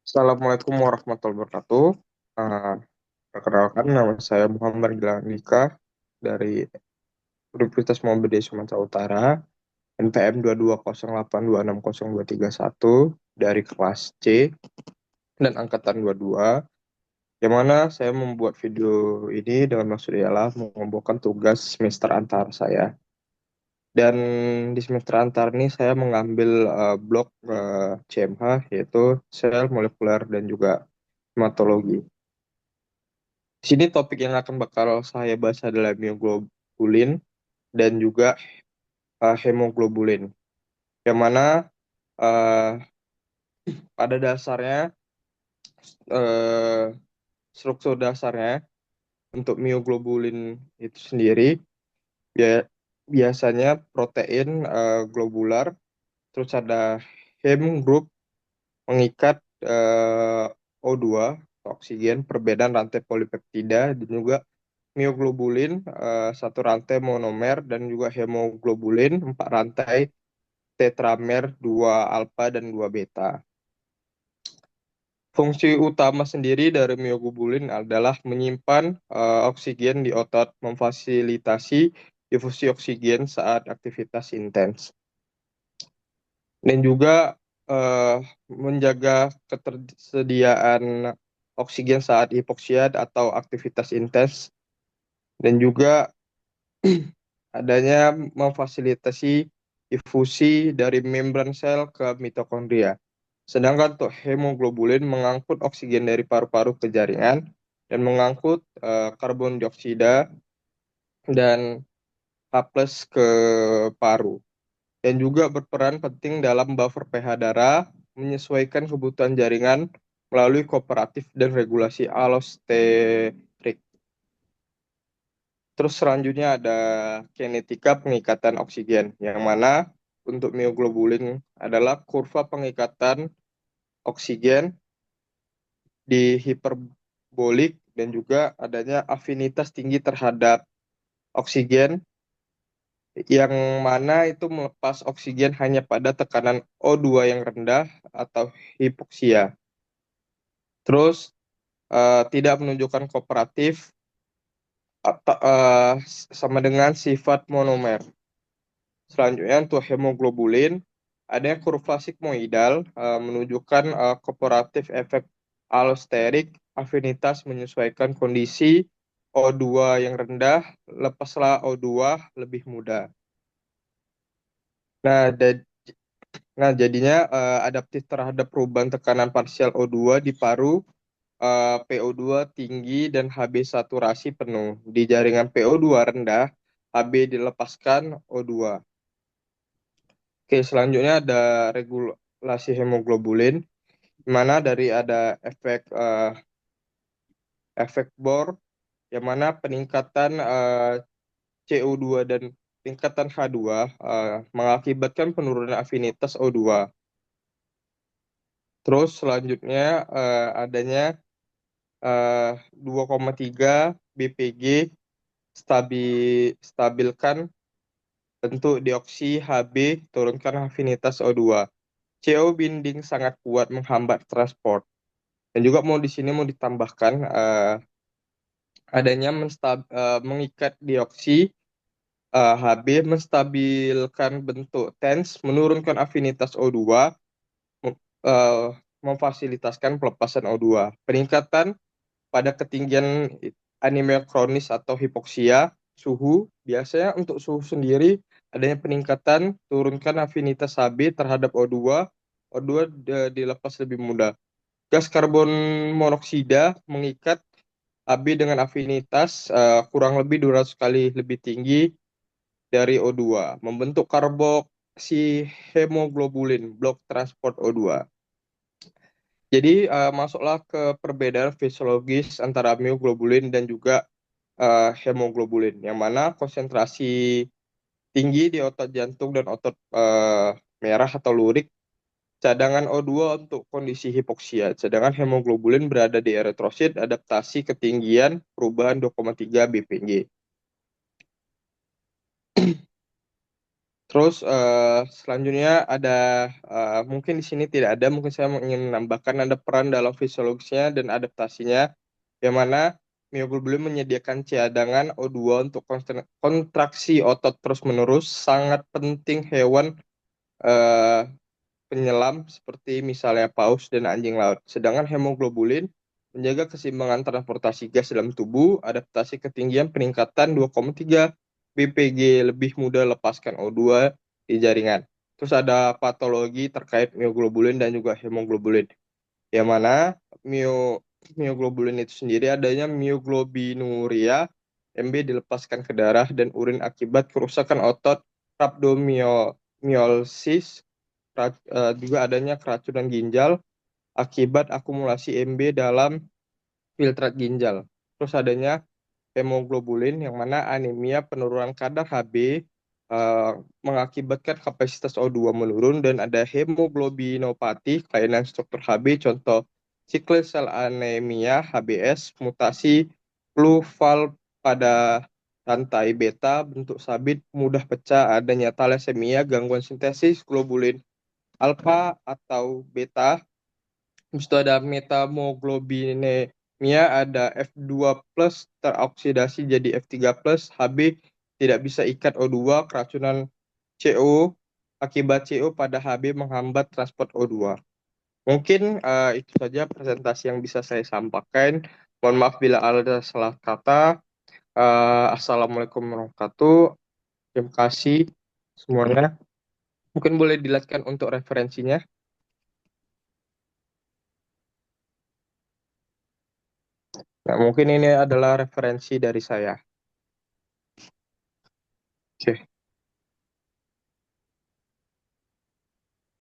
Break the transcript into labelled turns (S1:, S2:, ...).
S1: Assalamualaikum warahmatullahi wabarakatuh. Uh, Perkenalkan, nama saya Muhammad Gilang Andika dari Universitas Muhammadiyah Sumatera Utara, NPM 220826023 dari kelas C dan angkatan 22, yang mana saya membuat video ini dengan maksud ialah mengumpulkan tugas semester antar saya. Dan di semester antar ini saya mengambil blok CMH, yaitu sel molekuler dan juga hematologi. Di sini topik yang akan bakal saya bahas adalah mioglobulin dan juga hemoglobulin. Yang mana eh, pada dasarnya eh, struktur dasarnya untuk mioglobulin itu sendiri bia- biasanya protein globular, terus ada hem group mengikat eh, O2 oksigen, perbedaan rantai polipeptida, dan juga mioglobulin satu rantai monomer, dan juga hemoglobulin empat rantai tetramer, 2 alfa dan 2 beta. Fungsi utama sendiri dari mioglobulin adalah menyimpan oksigen di otot, memfasilitasi difusi oksigen saat aktivitas intens, dan juga eh, menjaga ketersediaan oksigen saat hipoksia atau aktivitas intens, dan juga adanya memfasilitasi difusi dari membran sel ke mitokondria. Sedangkan untuk hemoglobulin mengangkut oksigen dari paru-paru ke jaringan dan mengangkut karbon dioksida dan H+ ke paru. Dan juga berperan penting dalam buffer pH darah, menyesuaikan kebutuhan jaringan melalui kooperatif dan regulasi allosterik. Terus selanjutnya ada kinetika pengikatan oksigen, yang mana untuk mioglobulin adalah kurva pengikatan oksigen di hiperbolik, dan juga adanya afinitas tinggi terhadap oksigen, yang mana itu melepas oksigen hanya pada tekanan O2 yang rendah atau hipoksia. Terus tidak menunjukkan kooperatif atau sama dengan sifat monomer. Selanjutnya untuk hemoglobulin, adanya kurva sigmoidal menunjukkan kooperatif efek allosterik, afinitas menyesuaikan kondisi O2 yang rendah, lepaslah O2 lebih mudah. Nah, jadinya adaptif terhadap perubahan tekanan parsial O2 di paru, PO2 tinggi dan HB saturasi penuh. Di jaringan PO2 rendah, HB dilepaskan O2. Oke, selanjutnya ada regulasi hemoglobulin, di mana dari ada efek Bohr, yang mana peningkatan CO2 dan tingkatan H2 mengakibatkan penurunan afinitas O2. Terus selanjutnya adanya 2,3 BPG stabilkan bentuk dioksi Hb, turunkan afinitas O2. CO binding sangat kuat menghambat transport. Dan juga mau di sini mau ditambahkan adanya mengikat dioksi Hb, menstabilkan bentuk TENS, menurunkan afinitas O2, eh, memfasilitaskan pelepasan O2. Peningkatan pada ketinggian anemia kronis atau hipoksia, suhu, biasanya untuk suhu sendiri adanya peningkatan, turunkan afinitas Hb terhadap O2, O2 dilepas lebih mudah. Gas karbon monoksida mengikat Hb dengan afinitas kurang lebih 200 kali lebih tinggi dari O2, membentuk karboksi hemoglobulin, blok transport O2. Jadi masuklah ke perbedaan fisiologis antara mioglobulin dan juga hemoglobulin, yang mana konsentrasi tinggi di otot jantung dan otot merah atau lurik, cadangan O2 untuk kondisi hipoksia, cadangan hemoglobulin berada di eritrosit, adaptasi ketinggian perubahan 2,3 bpg. Terus selanjutnya ada mungkin di sini tidak ada, mungkin saya ingin menambahkan ada peran dalam fisiologisnya dan adaptasinya, yang mana mioglobulin menyediakan cadangan O2 untuk kontraksi otot terus-menerus, sangat penting hewan eh, penyelam seperti misalnya paus dan anjing laut. Sedangkan hemoglobulin menjaga keseimbangan transportasi gas dalam tubuh, adaptasi ketinggian peningkatan 2,3 bpg, lebih mudah lepaskan O2 di jaringan. Terus ada patologi terkait mioglobulin dan juga hemoglobulin, yang mana mioglobulin itu sendiri adanya mioglobinuria, MB dilepaskan ke darah dan urin akibat kerusakan otot, rhabdomyolysis, juga adanya keracunan ginjal akibat akumulasi MB dalam filtrat ginjal. Terus adanya hemoglobulin, yang mana anemia, penurunan kadar Hb eh, mengakibatkan kapasitas O2 menurun, dan ada hemoglobinopati, kelainan struktur Hb, contoh sickle cell anemia, HBS, mutasi fluval pada rantai beta, bentuk sabit, mudah pecah, adanya thalassemia, gangguan sintesis globulin alfa atau beta. Habis itu ada metamoglobinemia, ada F2 plus teroksidasi jadi F3 plus, Hb tidak bisa ikat O2, keracunan CO, akibat CO pada Hb menghambat transport O2. Mungkin itu saja presentasi yang bisa saya sampaikan. Mohon maaf bila ada salah kata. Assalamualaikum warahmatullahi wabarakatuh. Terima kasih semuanya. Mungkin boleh dilihatkan untuk referensinya. Nah, mungkin ini adalah referensi dari saya. Oke.